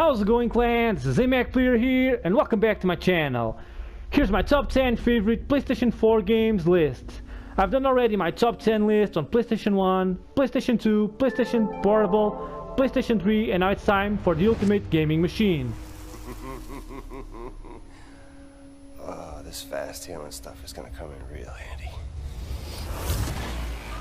How's it going, clans? ZMAC Player here, and welcome back to my channel. Here's my top 10 favorite PlayStation 4 games list. I've done already my top 10 list on PlayStation 1, PlayStation 2, PlayStation Portable, PlayStation 3, and now it's time for the ultimate gaming machine. This fast healing stuff is gonna come in real handy.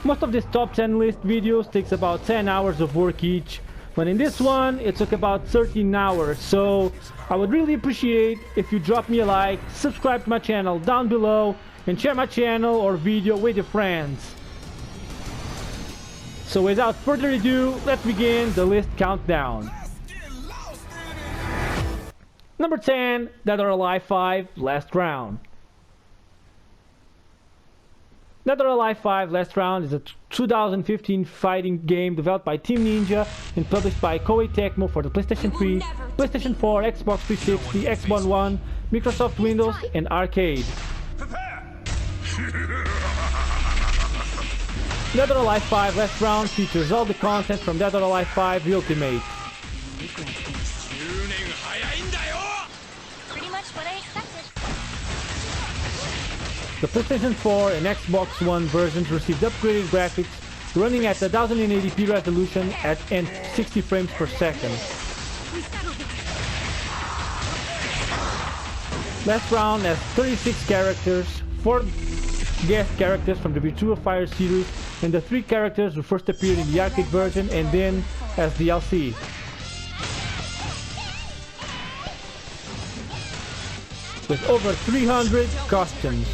Most of these top 10 list videos takes about 10 hours of work each, but in this one it took about 13 hours, so I would really appreciate if you drop me a like, subscribe to my channel down below, and share my channel or video with your friends. So without further ado, let's begin the list countdown. Number 10, Dead or Alive 5 Last Round. Dead or Alive 5 Last Round is a 2015 fighting game developed by Team Ninja and published by Koei Tecmo for the PlayStation 3, PlayStation 4, Xbox 360, Xbox One, Microsoft Windows, and Arcade. Dead or Alive 5 Last Round features all the content from Dead or Alive 5 Ultimate. Pretty much what I expected. The PlayStation 4 and Xbox One versions received upgraded graphics running at 1080p resolution and 60 frames per second. Last Round has 36 characters, 4 guest characters from the Virtua Fire series, and the 3 characters who first appeared in the arcade version and then as DLC. With over 300 costumes.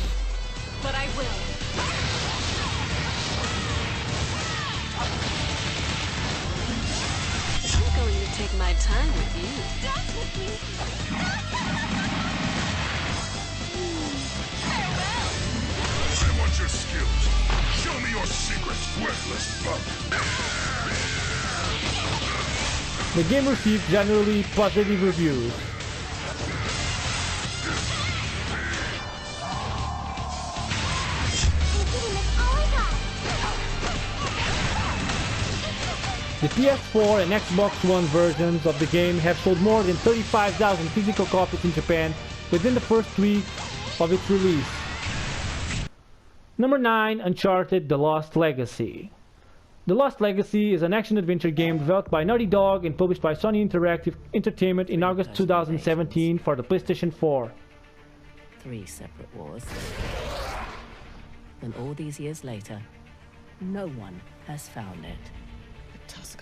But I will. I'm going to take my time with you. Don't with me. I want your skills. Show me your secrets, worthless bug. The game received generally positive reviews. The PS4 and Xbox One versions of the game have sold more than 35,000 physical copies in Japan within the first week of its release. Number 9, Uncharted: The Lost Legacy. The Lost Legacy is an action-adventure game developed by Naughty Dog and published by Sony Interactive Entertainment in August 2017 for the PlayStation 4. 3 separate wars. And all these years later, no one has found it.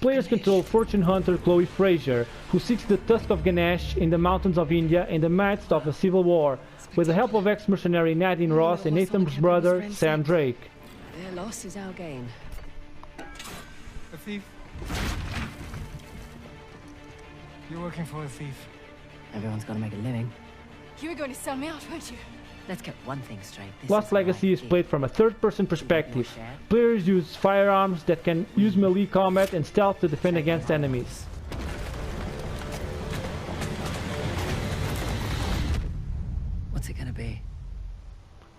Players control fortune hunter Chloe Fraser, who seeks the Tusk of Ganesh in the mountains of India in the midst of a civil war, with the help of ex-mercenary Nadine Ross and Nathan's brother, Sam Drake. Their loss is our gain. A thief? You're working for a thief. Everyone's got to make a living. You were going to sell me out, weren't you? Let's get one thing straight. This Lost Legacy is played from a third-person perspective. Players use firearms that can use melee combat and stealth to defend against enemies. What's it gonna be?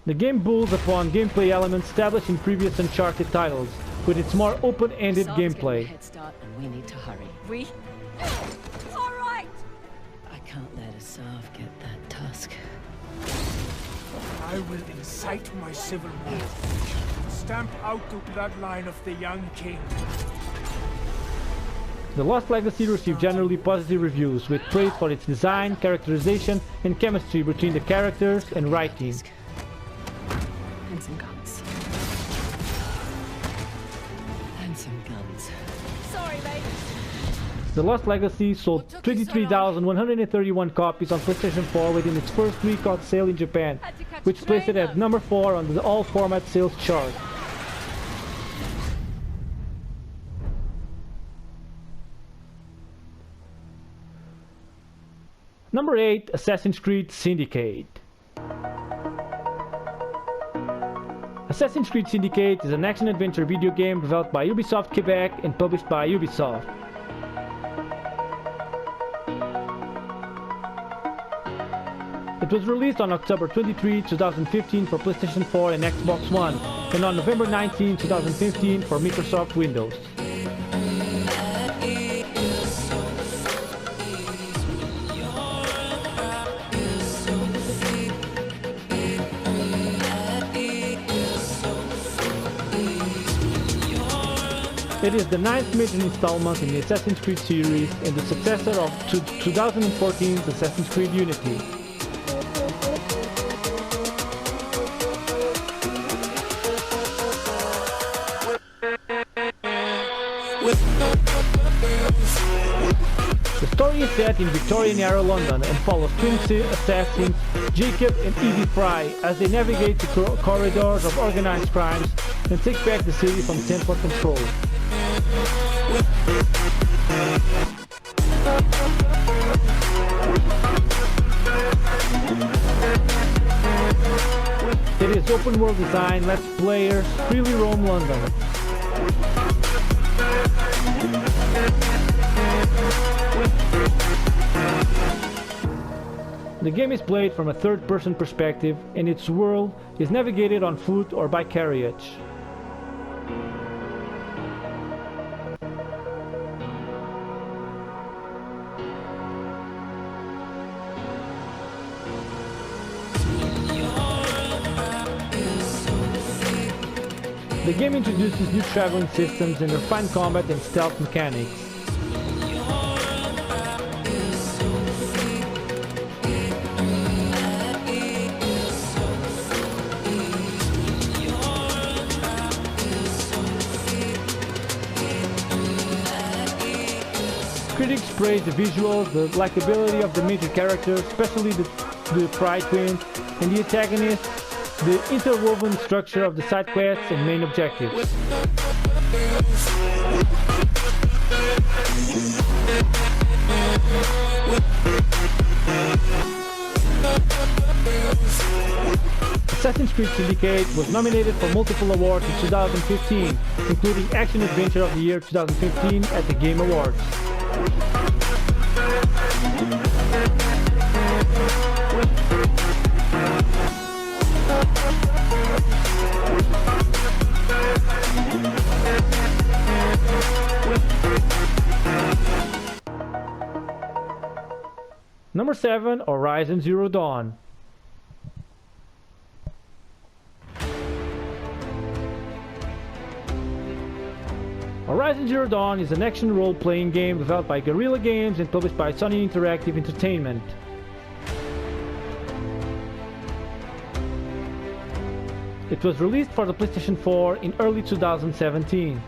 The game builds upon gameplay elements established in previous Uncharted titles, with its more open-ended gameplay. Head start, and we need to hurry. We? All right. I can't let Asav get that tusk. I will incite my civil war. Stamp out the bloodline of the young king. The Lost Legacy received generally positive reviews, with praise for its design, characterization, and chemistry between the characters and writing. And some guns. And some guns. Sorry, mate. The Lost Legacy sold 23,131 copies on PlayStation 4 within its first week on sale in Japan, which placed it at number 4 on the all-format sales chart. Number 8, Assassin's Creed Syndicate. Assassin's Creed Syndicate is an action-adventure video game developed by Ubisoft Quebec and published by Ubisoft. It was released on October 23, 2015 for PlayStation 4 and Xbox One, and on November 19, 2015 for Microsoft Windows. It is the 9th major installment in the Assassin's Creed series and the successor of 2014's Assassin's Creed Unity. The story is set in Victorian-era London and follows twin assassins Jacob and Evie Fry as they navigate the corridors of organized crimes and take back the city from central control. It is open world design, lets players freely roam London. The game is played from a third-person perspective and its world is navigated on foot or by carriage. The game introduces new traveling systems and refined combat and stealth mechanics. Critics praise the visuals, the likability of the major characters, especially the Pride Twins, and the antagonists, the interwoven structure of the side quests and main objectives. Assassin's Creed Syndicate was nominated for multiple awards in 2015, including Action Adventure of the Year 2015 at the Game Awards. Number 7, Horizon Zero Dawn. Horizon Zero Dawn is an action role-playing game developed by Guerrilla Games and published by Sony Interactive Entertainment. It was released for the PlayStation 4 in early 2017.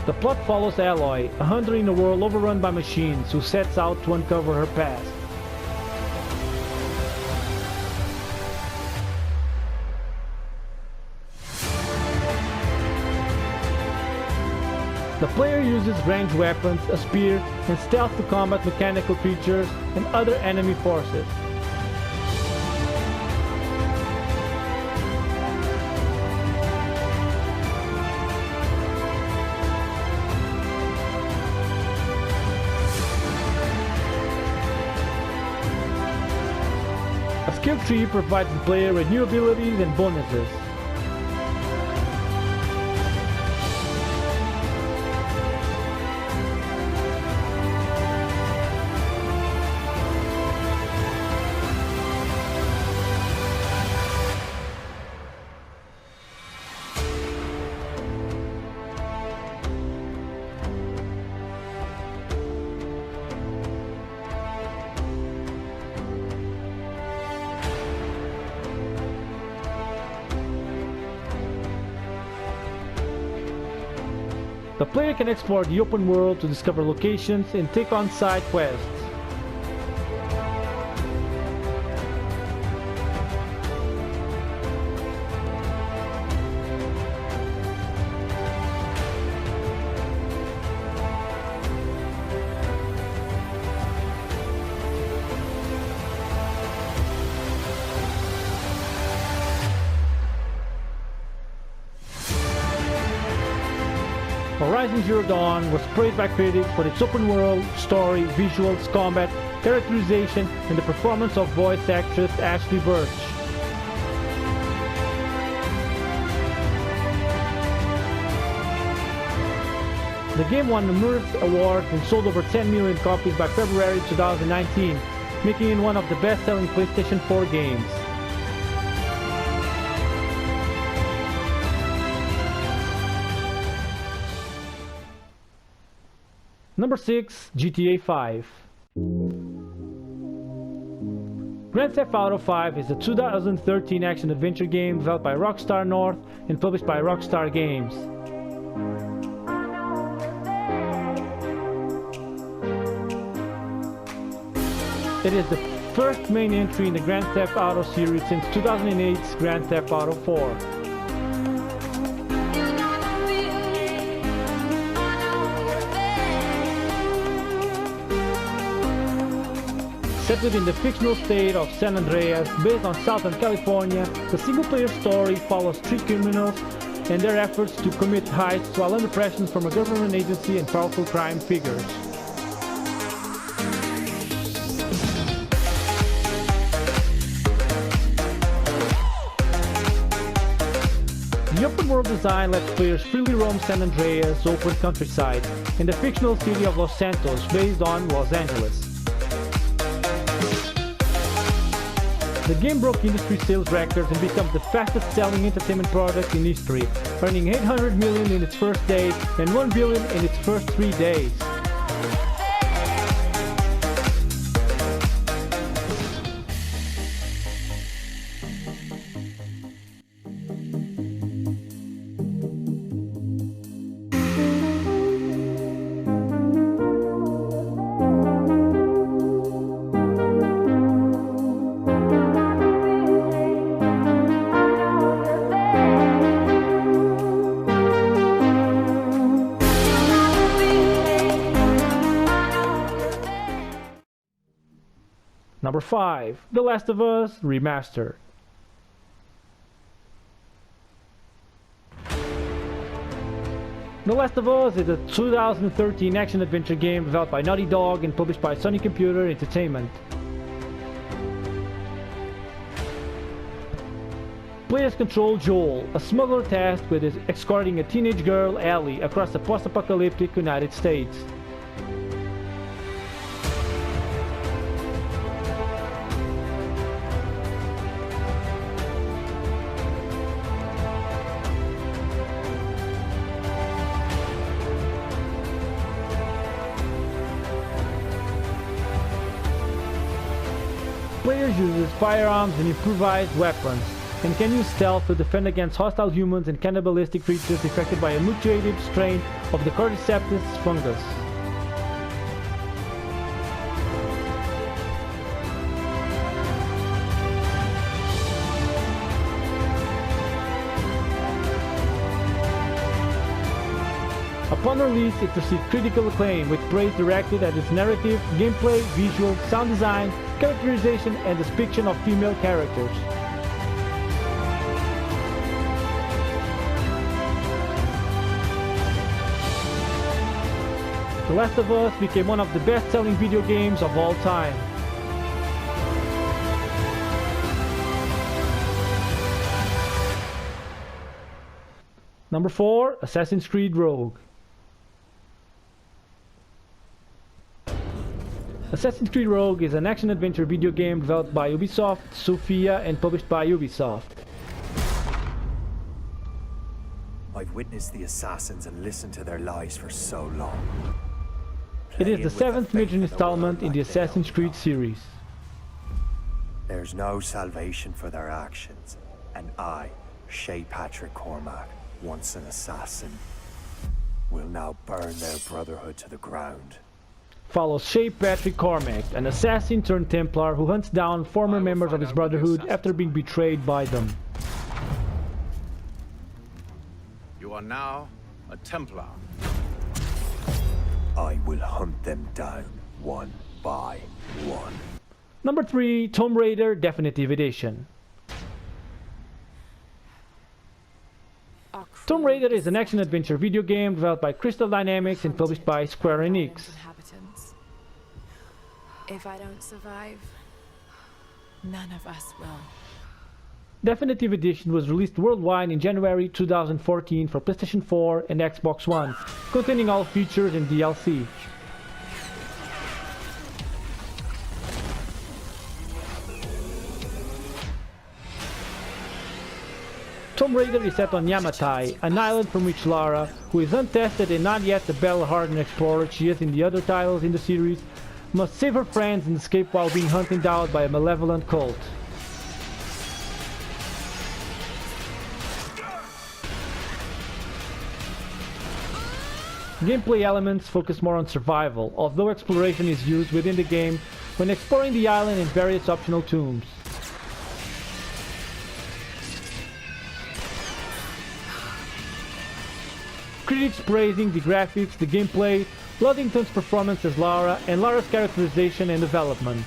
The plot follows Aloy, a hunter in a world overrun by machines who sets out to uncover her past. The player uses ranged weapons, a spear, and stealth to combat mechanical creatures and other enemy forces. A skill tree provides the player with new abilities and bonuses. The player can explore the open world to discover locations and take on side quests. Horizon Zero Dawn was praised by critics for its open world, story, visuals, combat, characterization, and the performance of voice actress Ashley Birch. The game won numerous awards and sold over 10 million copies by February 2019, making it one of the best-selling PlayStation 4 games. Number 6, GTA 5. Grand Theft Auto 5 is a 2013 action-adventure game developed by Rockstar North and published by Rockstar Games. It is the first main entry in the Grand Theft Auto series since 2008's Grand Theft Auto 4. Set within the fictional state of San Andreas, based on Southern California, the single-player story follows three criminals and their efforts to commit heists while under pressure from a government agency and powerful crime figures. The open-world design lets players freely roam San Andreas' open countryside in the fictional city of Los Santos, based on Los Angeles. The game broke industry sales records and becomes the fastest-selling entertainment product in history, earning 800 million in its first day and 1 billion in its first 3 days. Number 5, The Last of Us Remastered. The Last of Us is a 2013 action-adventure game developed by Naughty Dog and published by Sony Computer Entertainment. Players control Joel, a smuggler tasked with escorting a teenage girl, Ellie, across the post-apocalyptic United States. Players use firearms and improvised weapons, and can use stealth to defend against hostile humans and cannibalistic creatures infected by a mutated strain of the Cordyceps fungus. Upon release, it received critical acclaim, with praise directed at its narrative, gameplay, visual, sound design, characterization, and depiction of female characters. The Last of Us became one of the best-selling video games of all time. Number 4, Assassin's Creed Rogue. Assassin's Creed Rogue is an action-adventure video game developed by Ubisoft, Sofia, and published by Ubisoft. I've witnessed the assassins and listened to their lies for so long. It is the 7th major installment in the Assassin's Creed series. There's no salvation for their actions, and I, Shay Patrick Cormac, once an assassin, will now burn their brotherhood to the ground. Follows Shay Patrick Cormac, an assassin turned Templar who hunts down former members of his brotherhood after being betrayed by them. You are now a Templar. I will hunt them down one by one. Number 3, Tomb Raider Definitive Edition. Tomb Raider is an action-adventure video game developed by Crystal Dynamics and published by Square Enix. If I don't survive, none of us will. Definitive Edition was released worldwide in January 2014 for PlayStation 4 and Xbox One, containing all features and DLC. Tomb Raider is set on Yamatai, an island from which Lara, who is untested and not yet the battle-hardened explorer she is in the other titles in the series, must save her friends and escape while being hunted down by a malevolent cult. Gameplay elements focus more on survival, although exploration is used within the game when exploring the island and various optional tombs. Critics praising the graphics, the gameplay, Ludington's performance as Lara, and Lara's characterization and development.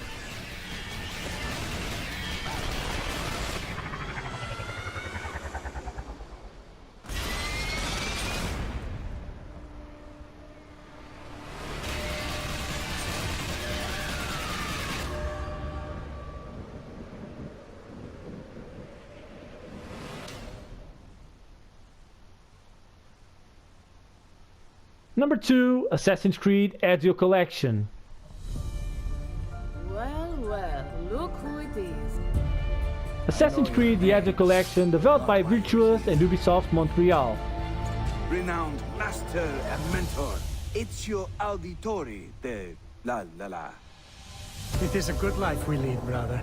Number 2, Assassin's Creed EZIO Collection. Well, well, look who it is. Assassin's Creed The EZIO Collection, developed by Virtuous and Ubisoft Montreal. Renowned master and mentor, Ezio Auditori de la la la. It is a good life we lead, brother.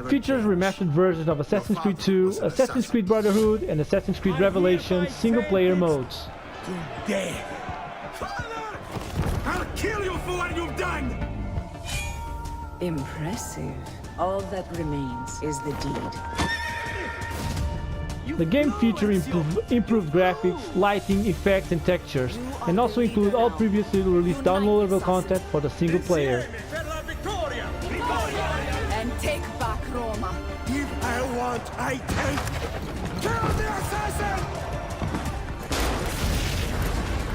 Features remastered versions of Assassin's Creed 2, Assassin's Creed Brotherhood, and Assassin's Creed Revelations single-player modes. Today. Father! I'll kill you for what you've done! Impressive. All that remains is the deed. The game features improved graphics, lighting, effects, and textures, and also include all previously released downloadable content for the single player. And take back Roma. If I want, I take. Kill the assassin!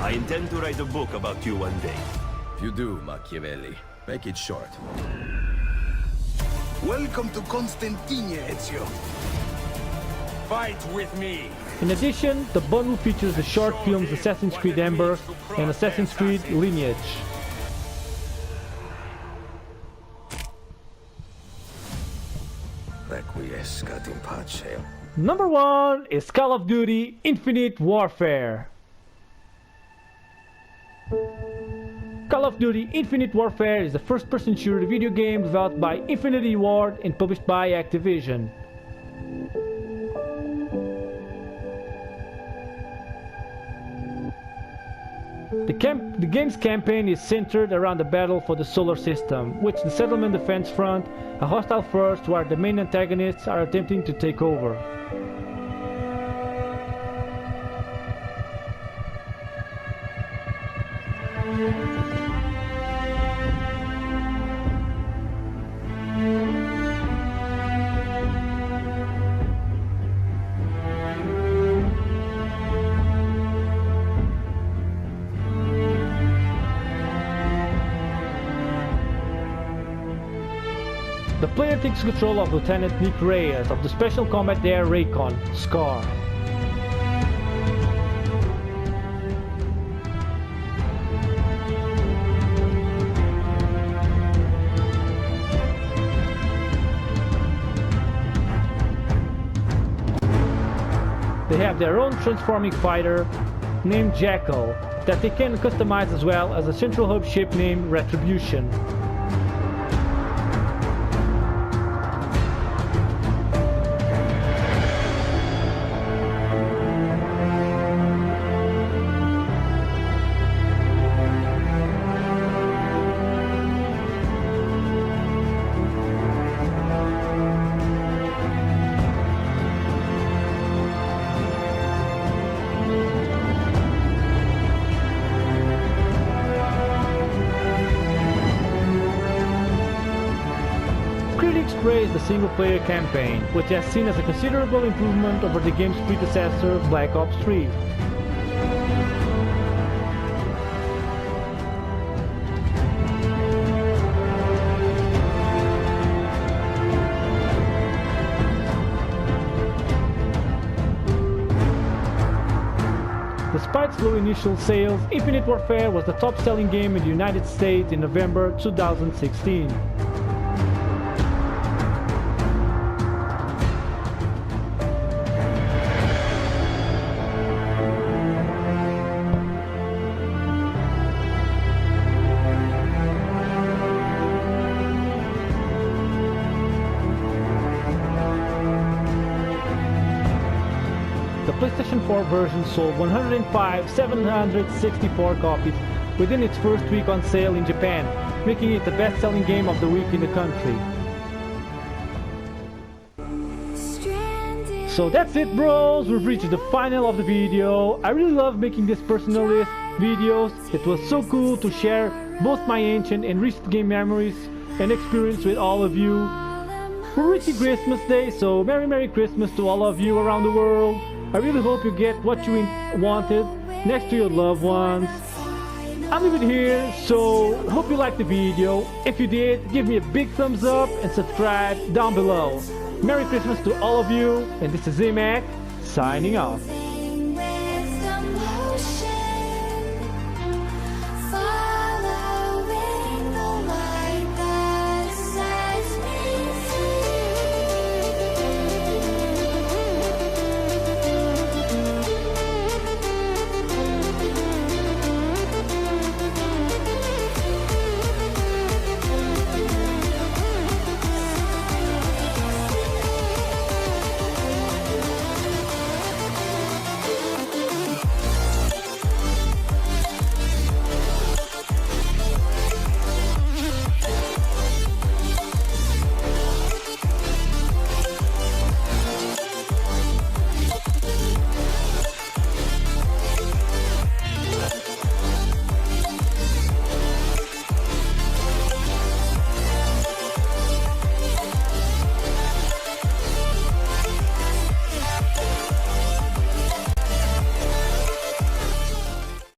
I intend to write a book about you one day. If you do, Machiavelli, make it short. Welcome to Constantine, Ezio. Fight with me. In addition, the bundle features the short films Assassin's Creed Ember and Assassin's Creed Lineage. Requiescat in pace. Number 1 is Call of Duty Infinite Warfare. Call of Duty Infinite Warfare is a first-person shooter video game developed by Infinity Ward and published by Activision. The game's campaign is centered around the battle for the solar system, which the Settlement Defense Front, a hostile force where the main antagonists are attempting to take over. The player takes control of Lieutenant Nick Reyes of the Special Combat Air Raycon, SCAR. They have their own transforming fighter named Jackal that they can customize, as well as a central hub ship named Retribution. Critics praise the single-player campaign, which has seen as a considerable improvement over the game's predecessor, Black Ops 3. Despite slow initial sales, Infinite Warfare was the top-selling game in the United States in November 2016. The PlayStation 4 version sold 105,764 copies within its first week on sale in Japan, making it the best-selling game of the week in the country. So that's it, bros! We've reached the final of the video. I really love making these personal list videos. It was so cool to share both my ancient and recent game memories and experience with all of you. We're reaching Christmas Day, so Merry Christmas to all of you around the world. I really hope you get what you wanted next to your loved ones. I'll leave it here, so hope you liked the video. If you did, give me a big thumbs up and subscribe down below. Merry Christmas to all of you, and this is ZMAC signing off.